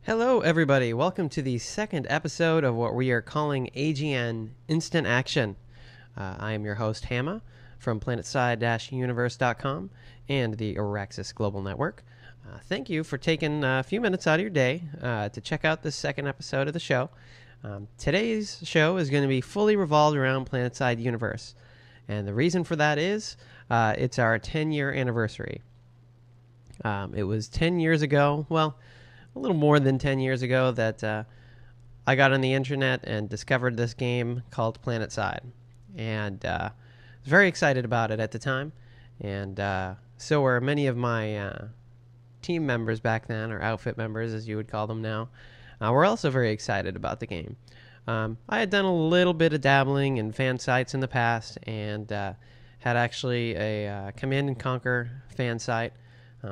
Hello, everybody. Welcome to the second episode of what we are calling AGN Instant Action. I am your host, Hamma, from PlanetSide-Universe.com and the Araxis Global Network. Thank you for taking a few minutes out of your day to check out this second episode of the show. Today's show is going to be fully revolved around PlanetSide Universe. And the reason for that is it's our 10-year anniversary. It was 10 years ago, well, a little more than 10 years ago, that I got on the internet and discovered this game called PlanetSide. And was very excited about it at the time. And so were many of my team members back then, or outfit members as you would call them now. We're also very excited about the game. I had done a little bit of dabbling in fan sites in the past, and had actually a Command & Conquer fan site.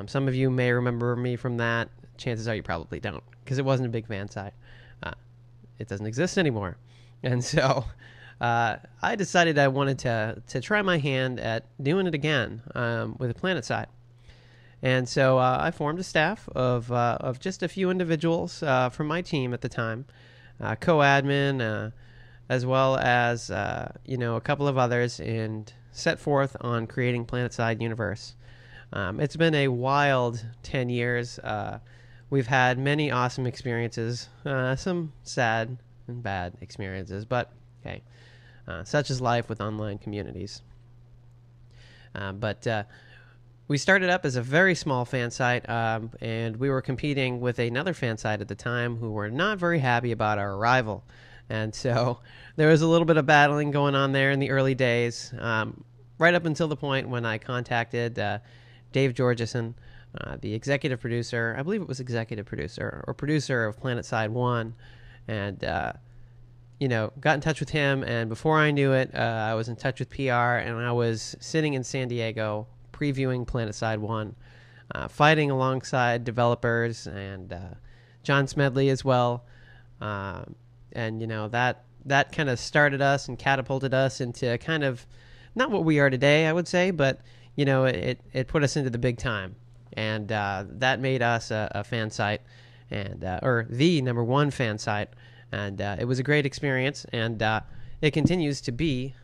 Some of you may remember me from that. Chances are you probably don't, because it wasn't a big fan site. It doesn't exist anymore. And so I decided I wanted to try my hand at doing it again with PlanetSide. And so I formed a staff of just a few individuals from my team at the time, co-admin, as well as a couple of others, and set forth on creating PlanetSide Universe. It's been a wild 10 years. We've had many awesome experiences, some sad and bad experiences, but hey, such is life with online communities. But we started up as a very small fan site, and we were competing with another fan site at the time who were not very happy about our arrival. And so there was a little bit of battling going on there in the early days, right up until the point when I contacted Dave Georgeson, the executive producer, I believe it was executive producer or producer of PlanetSide 1, and got in touch with him. And before I knew it, I was in touch with PR, and I was sitting in San Diego previewing PlanetSide 1, fighting alongside developers and John Smedley as well. And that kind of started us and catapulted us into kind of not what we are today, I would say, but it put us into the big time. And that made us a fan site, and or the number one fan site. And it was a great experience, and it continues to be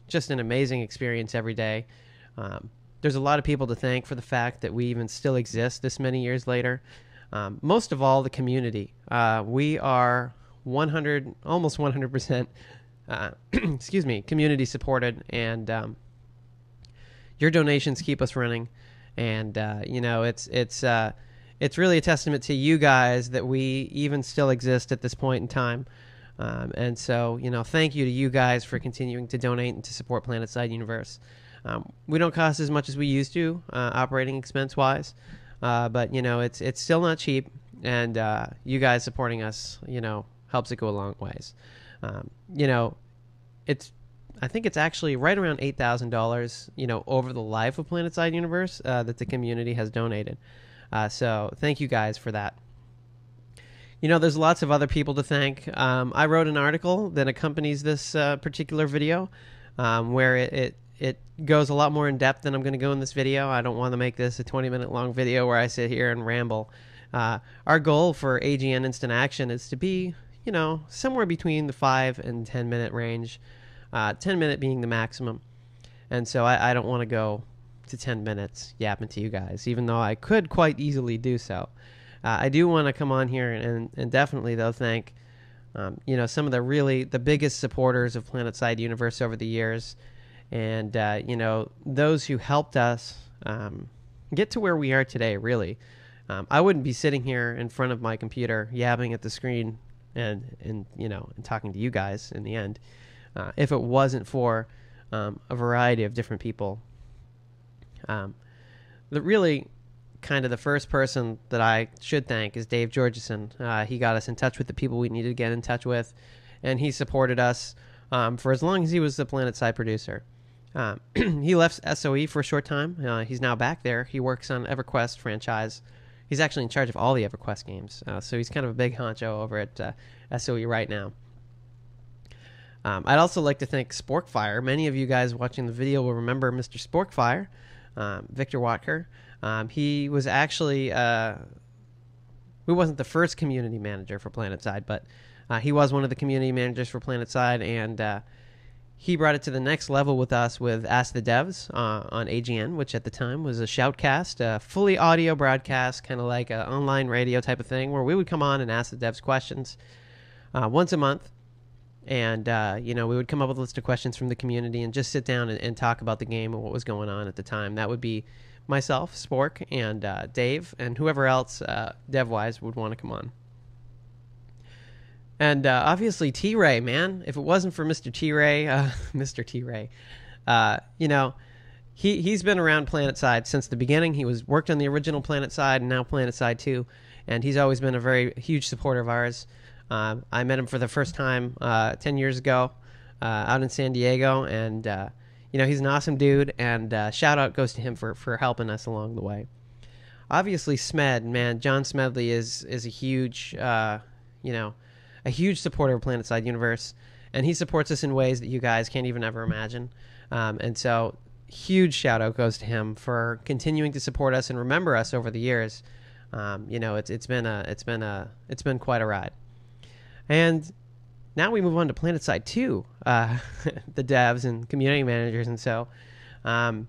just an amazing experience every day. There's a lot of people to thank for the fact that we even still exist this many years later. Most of all, the community. We are almost 100%, community supported, and your donations keep us running. And it's really a testament to you guys that we even still exist at this point in time. And so thank you to you guys for continuing to donate and to support PlanetSide Universe. We don't cost as much as we used to, operating expense wise, but it's still not cheap, and you guys supporting us helps it go a long ways. I think it's actually right around $8,000, over the life of PlanetSide Universe that the community has donated. So thank you guys for that. There's lots of other people to thank. I wrote an article that accompanies this particular video, where it goes a lot more in depth than I'm going to go in this video. I don't want to make this a 20-minute long video where I sit here and ramble. Our goal for AGN Instant Action is to be, somewhere between the 5 and 10-minute range. 10-minute being the maximum. And so I don't want to go to 10 minutes yapping to you guys, even though I could quite easily do so. I do want to come on here and definitely, though, thank some of the biggest supporters of PlanetSide Universe over the years, and those who helped us get to where we are today, really. I wouldn't be sitting here in front of my computer yapping at the screen and talking to you guys in the end, if it wasn't for a variety of different people. Really kind of the first person that I should thank is Dave Georgeson. He got us in touch with the people we needed to get in touch with, and he supported us for as long as he was the PlanetSide producer. He left SOE for a short time. He's now back there. He works on EverQuest franchise. He's actually in charge of all the EverQuest games, so he's kind of a big honcho over at SOE right now. I'd also like to thank Sporkfire. Many of you guys watching the video will remember Mr. Sporkfire, Victor Watker. He was actually we wasn't the first community manager for PlanetSide, but he was one of the community managers for PlanetSide, and he brought it to the next level with us with Ask the Devs on AGN, which at the time was a shoutcast, a fully audio broadcast, kind of like an online radio type of thing, where we would come on and ask the devs questions once a month. And, we would come up with a list of questions from the community and just sit down and talk about the game and what was going on at the time. That would be myself, Spork, and Dave, and whoever else dev-wise would want to come on. And obviously T-Ray, man. If it wasn't for Mr. T-Ray, he's been around PlanetSide since the beginning. He worked on the original PlanetSide and now PlanetSide 2, and he's always been a very huge supporter of ours. I met him for the first time 10 years ago out in San Diego, and he's an awesome dude, and shout out goes to him for helping us along the way. Obviously Smed, man, John Smedley is a huge, a huge supporter of PlanetSide Universe, and he supports us in ways that you guys can't even ever imagine. And so huge shout out goes to him for continuing to support us and remember us over the years. It's been quite a ride. And now we move on to PlanetSide 2, the devs and community managers. And so, Matt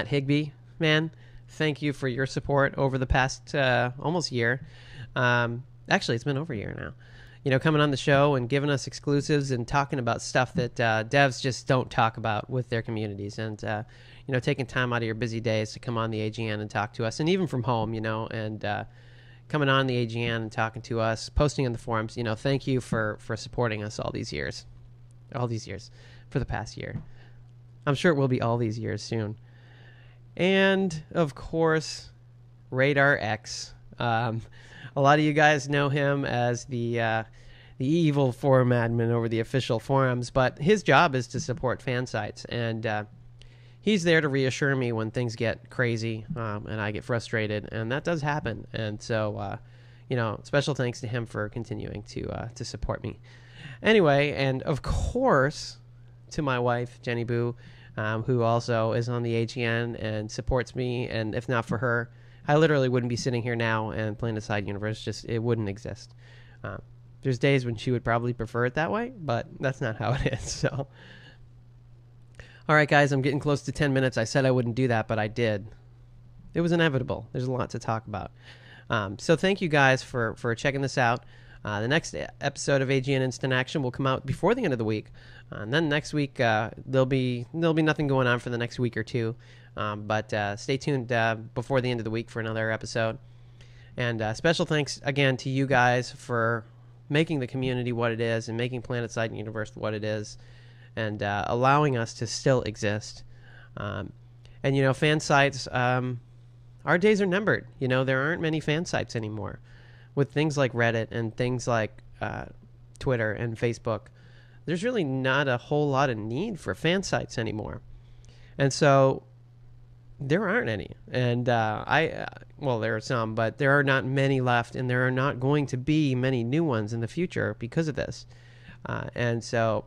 Higbee, man, thank you for your support over the past almost year. Actually, it's been over a year now. Coming on the show and giving us exclusives and talking about stuff that devs just don't talk about with their communities. And, taking time out of your busy days to come on the AGN and talk to us. And even from home, and coming on the AGN and talking to us, posting in the forums. Thank you for supporting us all these years for the past year. I'm sure it will be all these years soon. And, of course, Radar X. A lot of you guys know him as the evil forum admin over the official forums, but his job is to support fan sites, and he's there to reassure me when things get crazy and I get frustrated, and that does happen. And so, special thanks to him for continuing to support me. Anyway, and of course, to my wife, Jenny Boo, who also is on the AGN and supports me, and if not for her, I literally wouldn't be sitting here now, and PlanetSide Universe it wouldn't exist. There's days when she would probably prefer it that way, but that's not how it is. So, all right, guys, I'm getting close to 10 minutes. I said I wouldn't do that, but I did. It was inevitable. There's a lot to talk about. So thank you guys for checking this out. The next episode of AGN Instant Action will come out before the end of the week, and then next week there'll be nothing going on for the next week or two. But stay tuned before the end of the week for another episode. And special thanks again to you guys for making the community what it is and making PlanetSide Universe what it is, and allowing us to still exist. And fan sites, our days are numbered. There aren't many fan sites anymore. With things like Reddit and things like Twitter and Facebook, there's really not a whole lot of need for fan sites anymore. And so there aren't any. And there are some, but there are not many left, and there are not going to be many new ones in the future because of this. And so,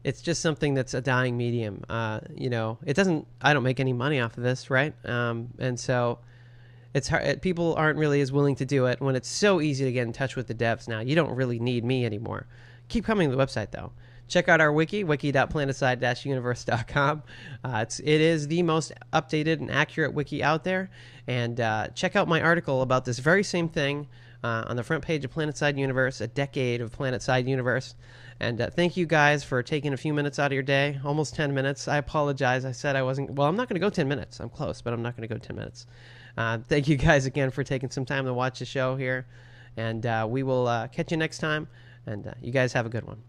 it's just something that's a dying medium. I don't make any money off of this, right? And so it's hard. People aren't really as willing to do it when it's so easy to get in touch with the devs now. You don't really need me anymore. Keep coming to the website, though. Check out our wiki, wiki.planetside-universe.com. It is the most updated and accurate wiki out there. And check out my article about this very same thing on the front page of PlanetSide Universe, a decade of PlanetSide Universe. And thank you guys for taking a few minutes out of your day, almost 10 minutes. I apologize. I said I wasn't. Well, I'm not going to go 10 minutes. I'm close, but I'm not going to go 10 minutes. Thank you guys again for taking some time to watch the show here. And we will catch you next time. And you guys have a good one.